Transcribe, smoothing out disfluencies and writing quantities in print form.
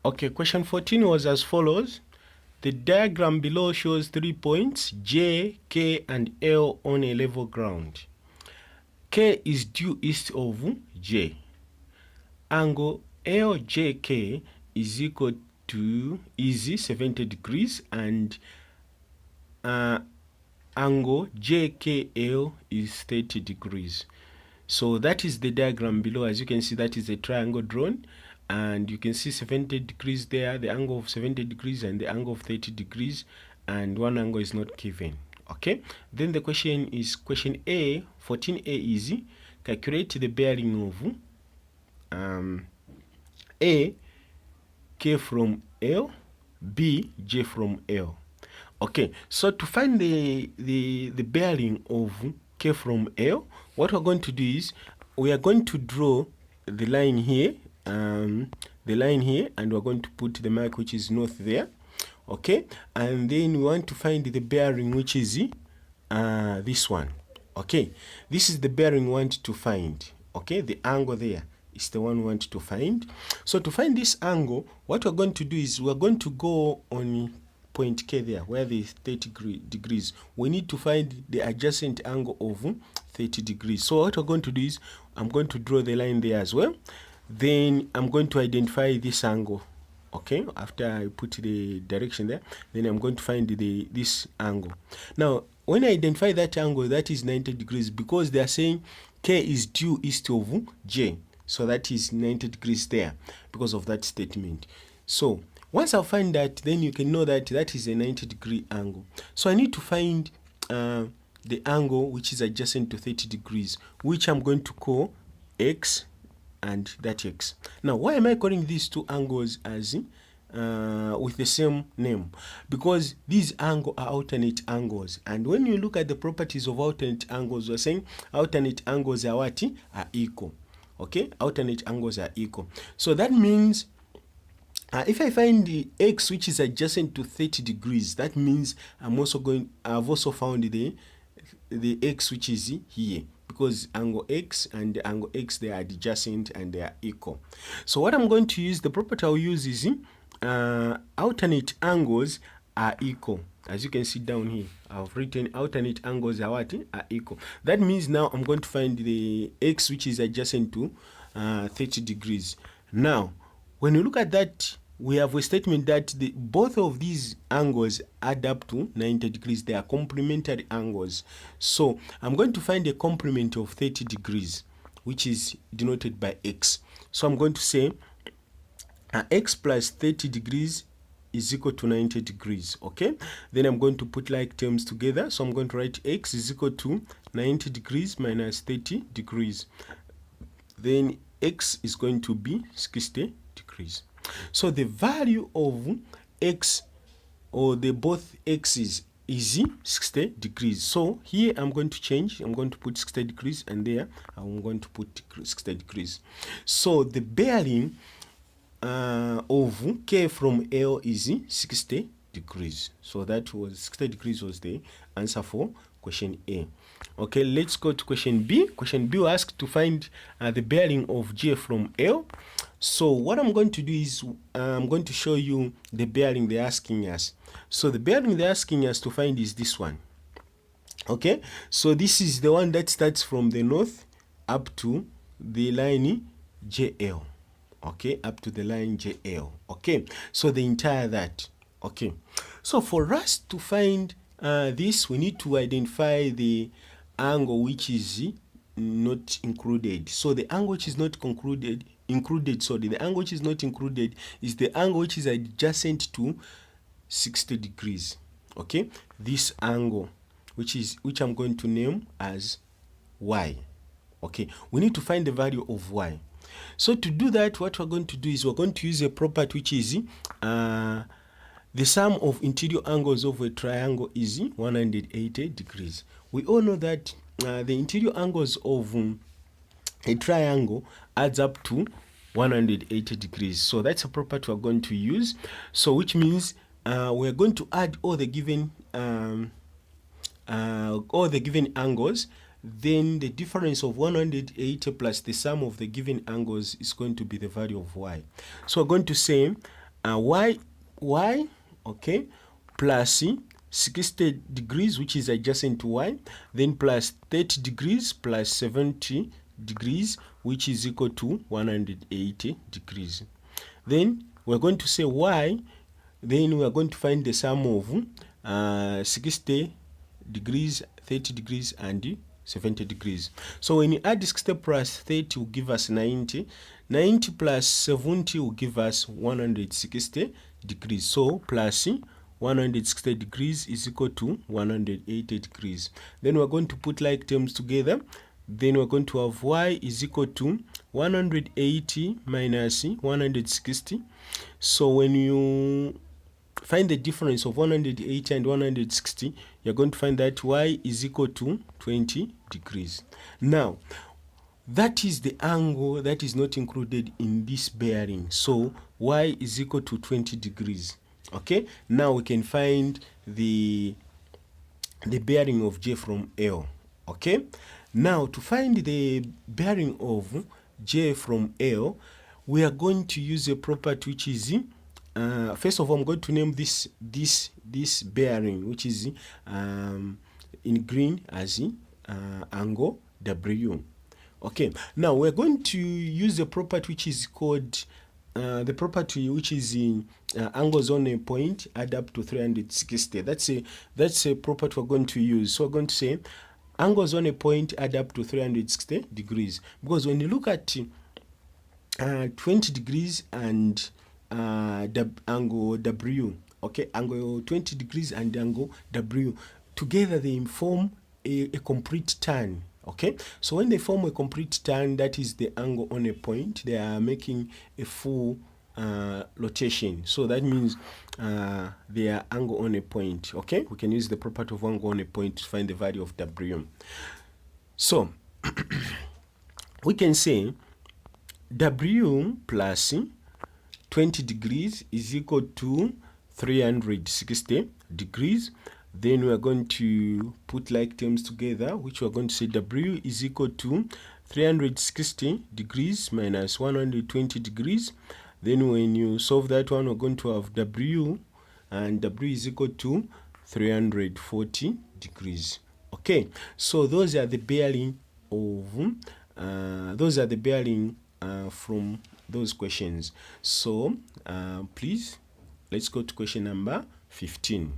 Okay, question 14 was as follows. The diagram below shows 3 points, J, K, and L on a level ground. K is due east of J. Angle LJK is equal to 70 degrees and angle JKL is 30 degrees. So that is the diagram below. As you can see, that is a triangle drawn, and you can see 70 degrees there, the angle of 70 degrees and the angle of 30 degrees, and one angle is not given. Okay, then the question is question A, 14A easy. Calculate the bearing of A, K from L, B, J from L. Okay, so to find the bearing of K from L, what we're going to do is we are going to draw the line here, and we're going to put the mark which is north there. Okay, and then we want to find the bearing which is this one. Okay, this is the bearing we want to find. Okay, the angle there is the one we want to find. So to find this angle, what we're going to do is we're going to go on point K there where the 30 degrees. We need to find the adjacent angle of 30 degrees. So what we're going to do is I'm going to draw the line there as well. Then I'm going to identify this angle. Okay, after I put the direction there, then I'm going to find this angle. Now, when I identify that angle, that is 90 degrees because they are saying K is due east of J. So that is 90 degrees there because of that statement. So once I find that, then you can know that that is a 90-degree angle. So I need to find the angle which is adjacent to 30 degrees, which I'm going to call X and that X. Now, why am I calling these two angles as with the same name? Because these angles are alternate angles, and when you look at the properties of alternate angles, we're saying alternate angles are what? Are equal. Okay, alternate angles are equal. So that means if I find the X which is adjacent to 30 degrees, that means I've also found the X which is here, because angle X and the angle X, they are adjacent and they are equal. So what I'm going to use, the property I'll use is alternate angles are equal. As you can see down here, I've written alternate angles are what? Are equal. That means now I'm going to find the X which is adjacent to 30 degrees. Now, when you look at that, we have a statement that both of these angles add up to 90 degrees. They are complementary angles. So I'm going to find a complement of 30 degrees, which is denoted by X. So I'm going to say X plus 30 degrees is equal to 90 degrees. Okay, then I'm going to put like terms together. So I'm going to write X is equal to 90 degrees minus 30 degrees. Then X is going to be 60 degrees. So the value of X, or the both X's, is 60 degrees. So here I'm going to change. I'm going to put 60 degrees, and there I'm going to put 60 degrees. So the bearing of K from L is 60 degrees. So that was 60 degrees was the answer for question A. Okay, let's go to question B. Question B will ask to find the bearing of J from L. So what I'm going to do is I'm going to show you the bearing they're asking us. So the bearing they're asking us to find is this one. Okay, so this is the one that starts from the north up to the line JL. Okay, up to the line JL. Okay, so the entire that. Okay, so for us to find this, we need to identify the angle which is not included. So the angle which is not included, the angle which is not included is the angle which is adjacent to 60 degrees. Okay, this angle which I'm going to name as Y. Okay, we need to find the value of Y. So to do that, what we're going to do is we're going to use a property which is the sum of interior angles of a triangle is 180 degrees. We all know that the interior angles of a triangle adds up to 180 degrees. So that's a property we're going to use. So which means we're going to add all the given angles. Then the difference of 180 plus the sum of the given angles is going to be the value of Y. So we're going to say y, okay, plus 60 degrees, which is adjacent to y, then plus 30 degrees plus 70 degrees, which is equal to 180 degrees. Then we're going to say y, then we are going to find the sum of 60 degrees, 30 degrees, and 70 degrees. So when you add 60 plus 30 will give us 90. 90 plus 70 will give us 160 degrees. So plus 160 degrees is equal to 180 degrees. Then we're going to put like terms together. Then we're going to have y is equal to 180 minus 160. So when you find the difference of 180 and 160, you're going to find that y is equal to 20 degrees. Now, that is the angle that is not included in this bearing. So y is equal to 20 degrees. Okay, now we can find the bearing of J from L. Okay, now to find the bearing of J from L, we are going to use a property which is first of all, I'm going to name this bearing, which is in green as angle W. Okay, now we're going to use a property which is called the property which is in angles on a point add up to 360. That's a property we're going to use. So we're going to say angles on a point add up to 360 degrees, because when you look at 20 degrees and angle W, okay, angle 20 degrees and angle W, together they form a complete turn. Okay, so when they form a complete turn, that is the angle on a point, they are making a full rotation. So that means they are angle on a point. Okay, we can use the property of angle on a point to find the value of W. So we can say W plus 20 degrees is equal to 360 degrees. Then we are going to put like terms together, which we are going to say W is equal to 360 degrees minus 120 degrees. Then when you solve that one, we're going to have W, and W is equal to 340 degrees. Okay, so those are the bearing of from those questions. So please, let's go to question number 15.